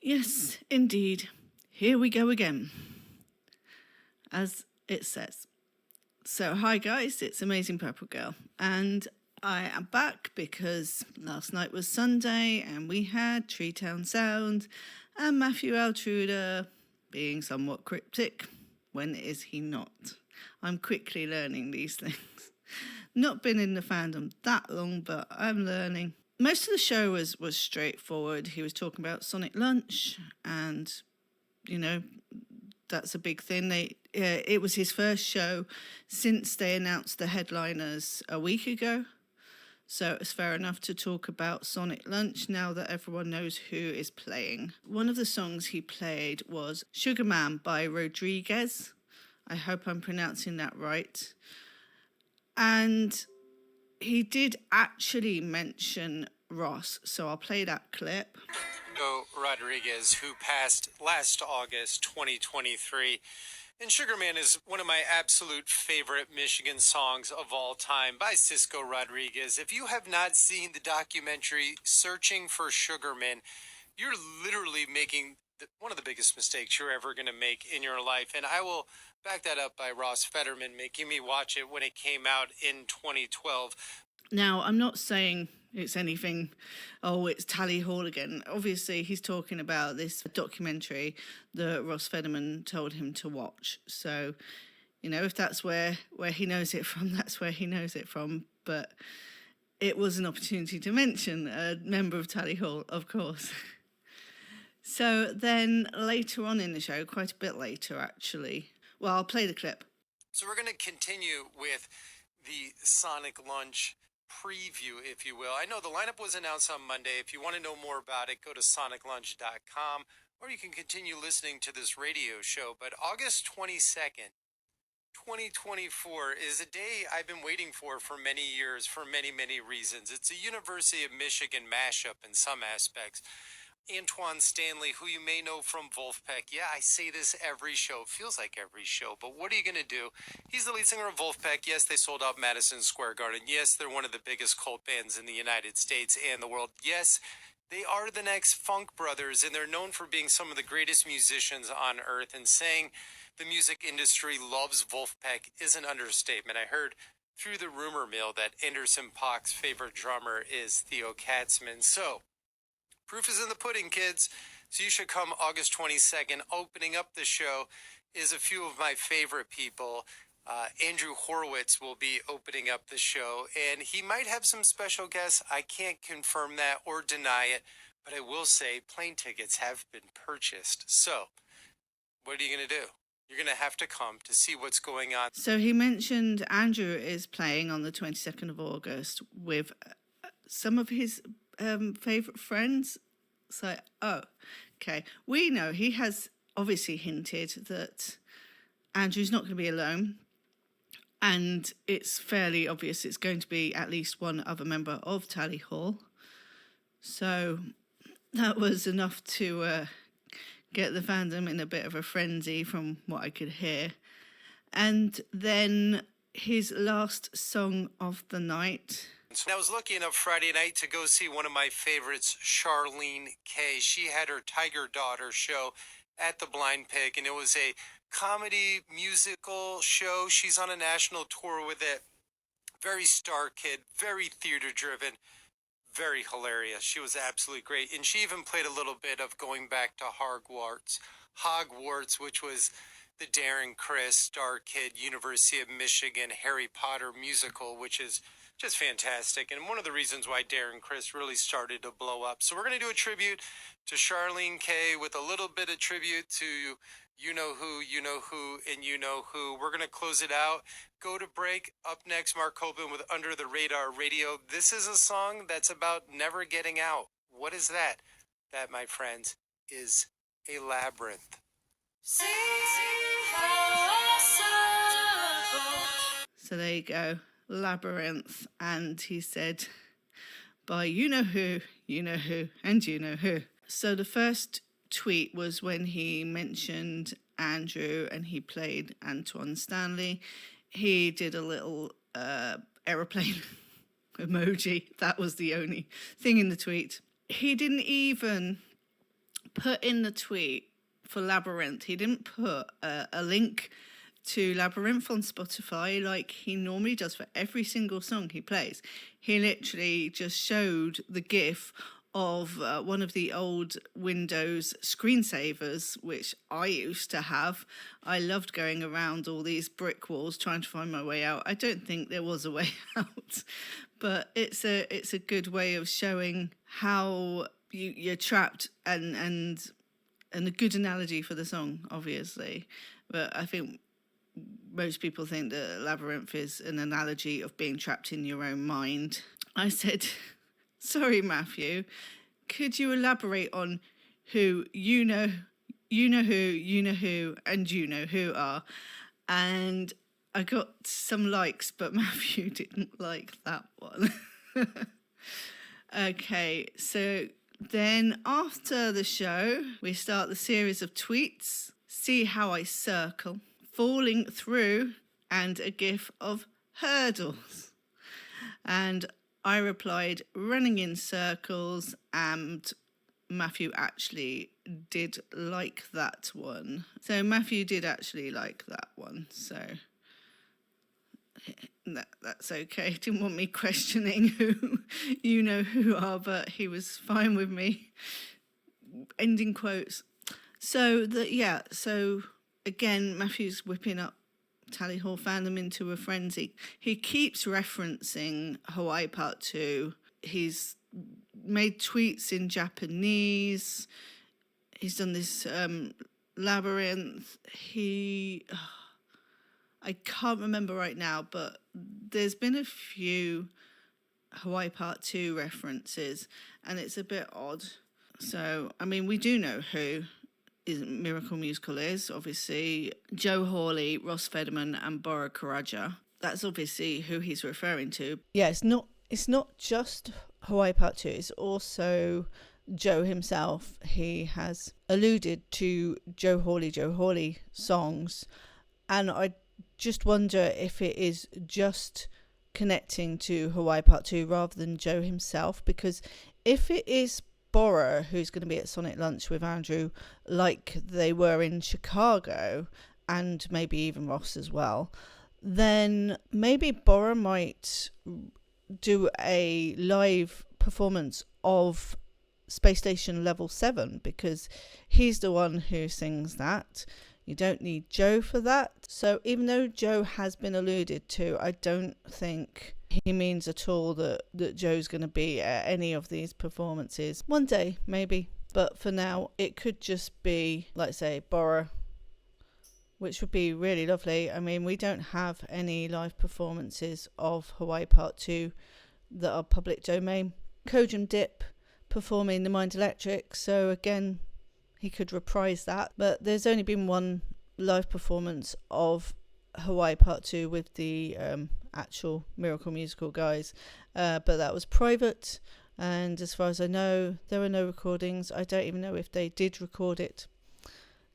Yes, indeed. Here we go again, as it says. So, hi guys, it's Amazing Purple Girl, and I am back because last night was Sunday and we had Tree Town Sound and Matthew Altruda being somewhat cryptic. When is he not? I'm quickly learning these things. Not been in the fandom that long, but I'm learning. Most of the show was straightforward. He was talking about Sonic Lunch, and, you know, that's a big thing. It was his first show since they announced the headliners a week ago. So it's fair enough to talk about Sonic Lunch now that everyone knows who is playing. One of the songs he played was Sugar Man by Rodriguez. I hope I'm pronouncing that right. And he did actually mention Ross, so I'll play that clip. Rodriguez, who passed last August 2023. And Sugar Man is one of my absolute favorite Michigan songs of all time by Cisco Rodriguez. If you have not seen the documentary Searching for Sugar Man, you're literally making one of the biggest mistakes you're ever going to make in your life. And I will back that up by Ross Fetterman making me watch it when it came out in 2012. Now, I'm not saying it's anything, it's Tally Hall again. Obviously, he's talking about this documentary that Ross Fetterman told him to watch. So, you know, if that's where he knows it from, that's where he knows it from. But it was an opportunity to mention a member of Tally Hall, of course. So then later on in the show, quite a bit later actually, well, I'll play the clip. So we're going to continue with the Sonic Lunch preview, if you will. I know the lineup was announced on Monday. If you want to know more about it, go to soniclunch.com, or you can continue listening to this radio show. But August 22nd, 2024 is a day I've been waiting for many years for many, many reasons. It's a University of Michigan mashup in some aspects. Antoine Stanley, who you may know from Wolfpack. Yeah, I say this every show. Feels like every show, but what are you going to do? He's the lead singer of Wolfpack. Yes, they sold out Madison Square Garden. Yes, they're one of the biggest cult bands in the United States and the world. Yes, they are the next Funk Brothers, and they're known for being some of the greatest musicians on earth. And saying the music industry loves Wolfpack is an understatement. I heard through the rumor mill that Anderson .Paak's favorite drummer is Theo Katzman. So, proof is in the pudding, kids. So you should come August 22nd. Opening up the show is a few of my favorite people. Andrew Horowitz will be opening up the show, and he might have some special guests. I can't confirm that or deny it, but I will say plane tickets have been purchased. So what are you going to do? You're going to have to come to see what's going on. So he mentioned Andrew is playing on the 22nd of August with some of his favourite friends. So, okay. We know he has obviously hinted that Andrew's not going to be alone. And it's fairly obvious it's going to be at least one other member of Tally Hall. So that was enough to get the fandom in a bit of a frenzy from what I could hear. And then his last song of the night. And I was lucky enough Friday night to go see one of my favorites, Charlene Kay. She had her Tiger Daughter show at the Blind Pig, and it was a comedy musical show. She's on a national tour with it. Very star kid, very theater driven, very hilarious. She was absolutely great. And she even played a little bit of Going Back to Hogwarts, which was the Darren Criss, star kid, University of Michigan, Harry Potter musical, which is just fantastic. And one of the reasons why Darren Criss really started to blow up. So we're going to do a tribute to Charlene Kay with a little bit of tribute to You Know Who, and You Know Who. We're going to close it out. Go to break. Up next, Mark Coben with Under the Radar Radio. This is a song that's about never getting out. What is that? That, my friends, is a labyrinth. So there you go. Labyrinth. And he said by You Know Who, and You Know Who. So the first tweet was when he mentioned Andrew and he played Antoine Stanley. He did a little aeroplane emoji. That was the only thing in the tweet. He didn't even put in the tweet for Labyrinth, he didn't put a link to Labyrinth on Spotify like he normally does for every single song he plays. He literally just showed the GIF of one of the old Windows screensavers, which I used to have. I loved going around all these brick walls trying to find my way out. I don't think there was a way out, but it's a good way of showing how you're trapped, and a good analogy for the song, obviously. But I think most people think that Labyrinth is an analogy of being trapped in your own mind. I said, sorry, Matthew, could you elaborate on who you know who, and you know who are? And I got some likes, but Matthew didn't like that one. Okay, so then after the show, we start the series of tweets. See how I circle, falling through, and a gif of hurdles. And I replied, running in circles, and Matthew actually did like that one. So Matthew did actually like that one, so that's okay. Didn't want me questioning who you know who are, but he was fine with me ending quotes. So again, Matthew's whipping up Tally Hall fandom into a frenzy. He keeps referencing Hawaii Part 2. He's made tweets in Japanese. He's done this Labyrinth. I can't remember right now, but there's been a few Hawaii Part 2 references, and it's a bit odd. So, I mean, we do know who Miracle Musical is, obviously. Joe Hawley, Ross Federman, and Bora Karaja. That's obviously who he's referring to. Yeah, it's not just Hawaii Part 2, it's also Joe himself. He has alluded to Joe Hawley songs, and I just wonder if it is just connecting to Hawaii Part 2 rather than Joe himself, because if it is Bora who's going to be at Sonic Lunch with Andrew like they were in Chicago, and maybe even Ross as well, then maybe Bora might do a live performance of Space Station Level 7, because he's the one who sings that. You don't need Joe for that. So even though Joe has been alluded to, I don't think he means at all that Joe's going to be at any of these performances. One day, maybe. But for now, it could just be, let's say, Bora, which would be really lovely. I mean, we don't have any live performances of Hawaii Part 2 that are public domain. Kojum Dip performing The Mind Electric, so again, he could reprise that. But there's only been one live performance of Hawaii Part 2 with the actual Miracle Musical guys, but that was private, and as far as I know, there were no recordings. I don't even know if they did record it.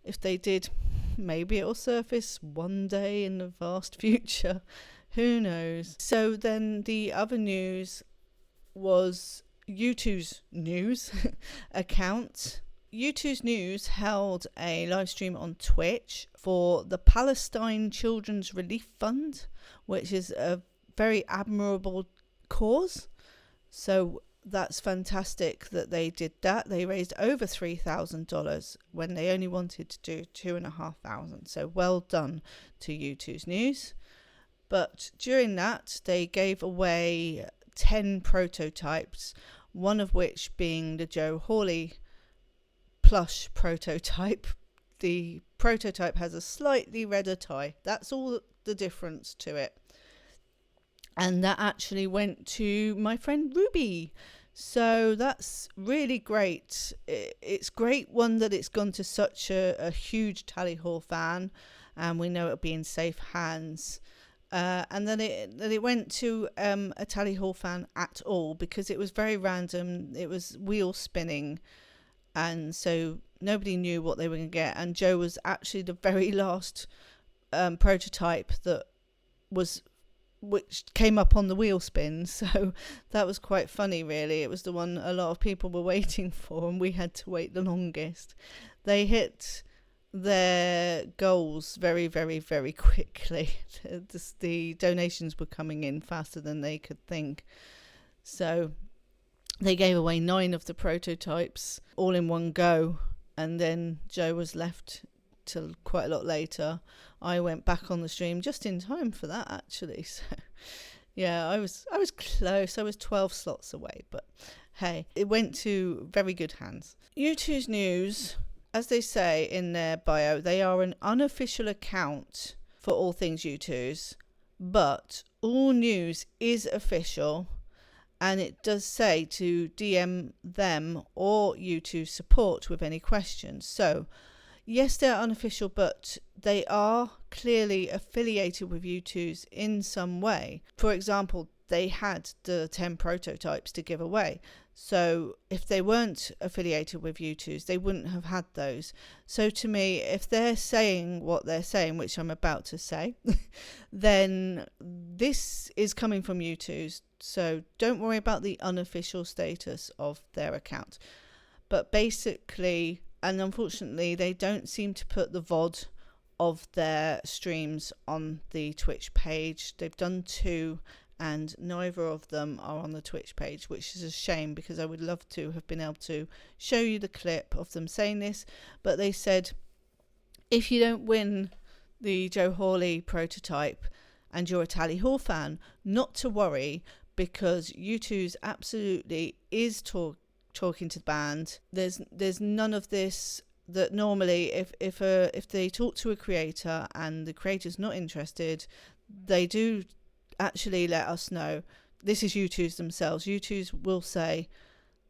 If they did, maybe it'll surface one day in the vast future. Who knows? So then the other news was U2's news account. U2's News held a live stream on Twitch for the Palestine Children's Relief Fund, which is a very admirable cause. So that's fantastic that they did that. They raised over $3,000 when they only wanted to do $2,500. So well done to U2's News. But during that, they gave away 10 prototypes, one of which being the Joe Hawley plush prototype. The prototype has a slightly redder tie. That's all the difference to it. And that actually went to my friend Ruby. So that's really great. It's great, one, that it's gone to such a huge Tally Hall fan, and we know it'll be in safe hands. And then it went to a Tally Hall fan at all, because it was very random. It was wheel spinning, and so nobody knew what they were going to get. And Joe was actually the very last prototype that was which came up on the wheel spin. So that was quite funny, really. It was the one a lot of people were waiting for, and we had to wait the longest. They hit their goals very, very, very quickly. The donations were coming in faster than they could think. So they gave away 9 of the prototypes all in one go, and then Joe was left till quite a lot later. I went back on the stream just in time for that, actually. So yeah, I was close. I was 12 slots away, but hey, it went to very good hands. U2's News, as they say in their bio, they are an unofficial account for all things U2's, but all news is official, and it does say to DM them or U2 support with any questions. So yes, they're unofficial, but they are clearly affiliated with U2's in some way. For example, they had the 10 prototypes to give away. So if they weren't affiliated with U2's, they wouldn't have had those. So to me, if they're saying what they're saying, which I'm about to say, then this is coming from U2's. So don't worry about the unofficial status of their account. But basically, and unfortunately, they don't seem to put the VOD of their streams on the Twitch page. They've done 2, and neither of them are on the Twitch page, which is a shame, because I would love to have been able to show you the clip of them saying this. But they said, if you don't win the Joe Hawley prototype and you're a Tally Hall fan, not to worry, because U2's absolutely is talking to the band. There's none of this that normally if they talk to a creator and the creator's not interested, they do actually let us know. This is U2's themselves. U2's will say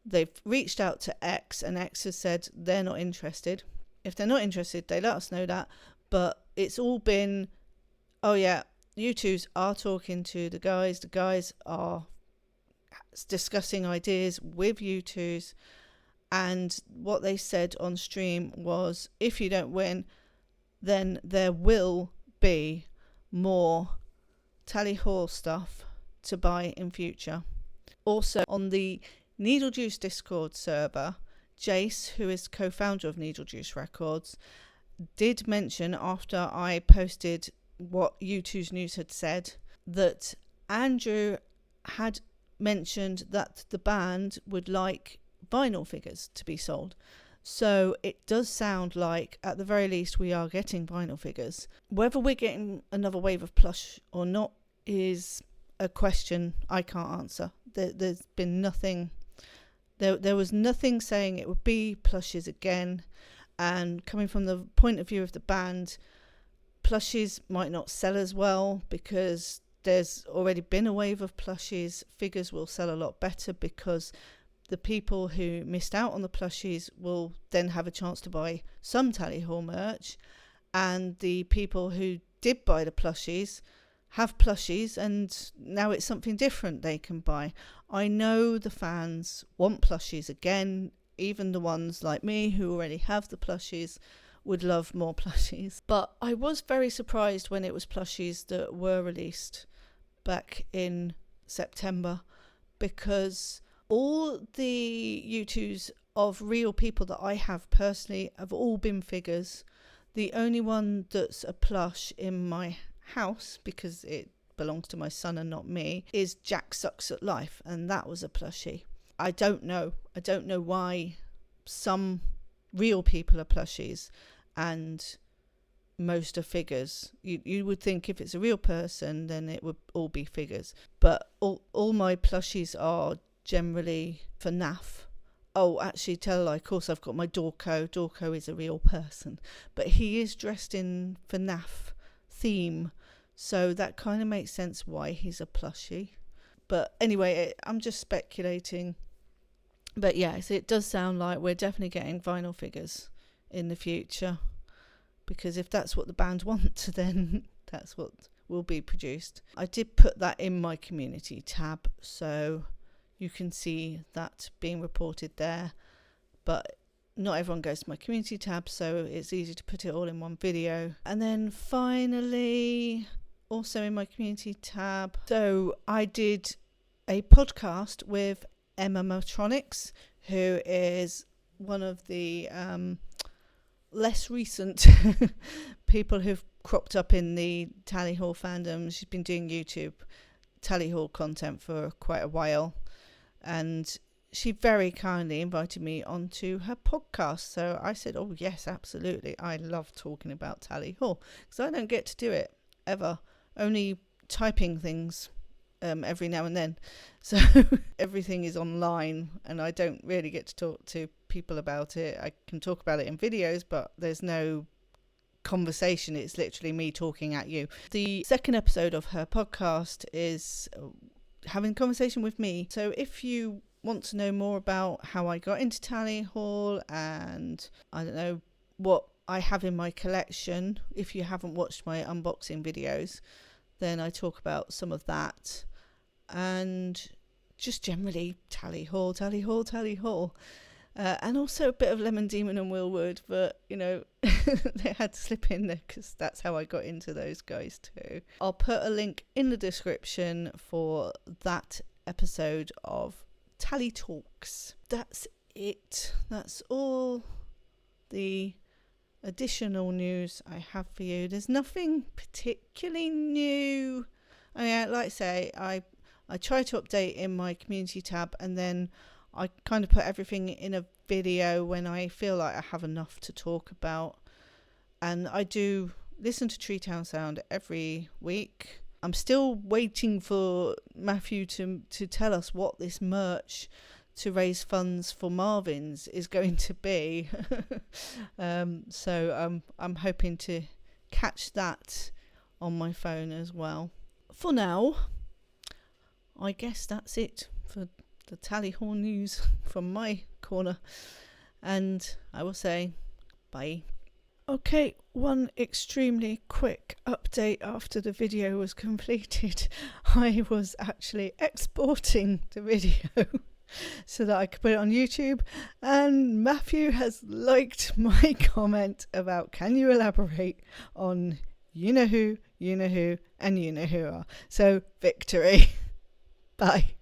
they've reached out to X and X has said they're not interested. If they're not interested, they let us know that. But it's all been, oh yeah, U2's are talking to the guys. The guys are discussing ideas with U2's, and what they said on stream was, if you don't win, then there will be more Tally Hall stuff to buy in future. Also on the Needle Juice Discord server, Jace, who is co-founder of Needle Juice Records, did mention, after I posted what U2's News had said, that Andrew had mentioned that the band would like vinyl figures to be sold. So it does sound like, at the very least, we are getting vinyl figures. Whether we're getting another wave of plush or not is a question I can't answer. There's been nothing. There was nothing saying it would be plushes again. And coming from the point of view of the band, plushes might not sell as well, because there's already been a wave of plushes. Figures will sell a lot better, because the people who missed out on the plushies will then have a chance to buy some Tally Hall merch, and the people who did buy the plushies have plushies, and now it's something different they can buy. I know the fans want plushies again. Even the ones like me who already have the plushies would love more plushies. But I was very surprised when it was plushies that were released back in September, because all the U2s of real people that I have personally have all been figures. The only one that's a plush in my house, because it belongs to my son and not me, is Jack Sucks at Life, and that was a plushie. I don't know why some real people are plushies and most are figures. You would think if it's a real person, then it would all be figures. But all my plushies are generally for NAF. Oh, actually, tell a lie. Of course, I've got my Dorco. Dorco is a real person, but he is dressed in FNAF theme, so that kind of makes sense why he's a plushie. But anyway, I'm just speculating. But yes, it does sound like we're definitely getting vinyl figures in the future, because if that's what the band want, then that's what will be produced. I did put that in my community tab, so you can see that being reported there, but not everyone goes to my community tab, so it's easy to put it all in one video. And then finally, also in my community tab. So I did a podcast with Emma Motronics, who is one of the less recent people who've cropped up in the Tally Hall fandom. She's been doing YouTube Tally Hall content for quite a while, and she very kindly invited me onto her podcast. So I said, oh yes, absolutely, I love talking about Tally Hall, because I don't get to do it ever, only typing things every now and then. So everything is online and I don't really get to talk to people about it. I can talk about it in videos, but there's no conversation. It's literally me talking at you. The second episode of her podcast is having a conversation with me. So if you want to know more about how I got into Tally Hall and I don't know what I have in my collection, if you haven't watched my unboxing videos, then I talk about some of that, and just generally Tally Hall, Tally Hall, Tally Hall. And also a bit of Lemon Demon and Willwood, but you know, they had to slip in there because that's how I got into those guys too. I'll put a link in the description for that episode of Tally Talks. That's it. That's all the additional news I have for you. There's nothing particularly new. I mean, like I say, I try to update in my community tab, and then I kind of put everything in a video when I feel like I have enough to talk about. And I do listen to Tree Town Sound every week. I'm still waiting for Matthew to tell us what this merch to raise funds for Marvin's is going to be. So I'm hoping to catch that on my phone as well. For now, I guess that's it for the Tally Hall news from my corner, and I will say bye. Okay, one extremely quick update after the video was completed. I was actually exporting the video so that I could put it on YouTube, and Matthew has liked my comment about can you elaborate on you know who, and you know who are. So victory. Bye.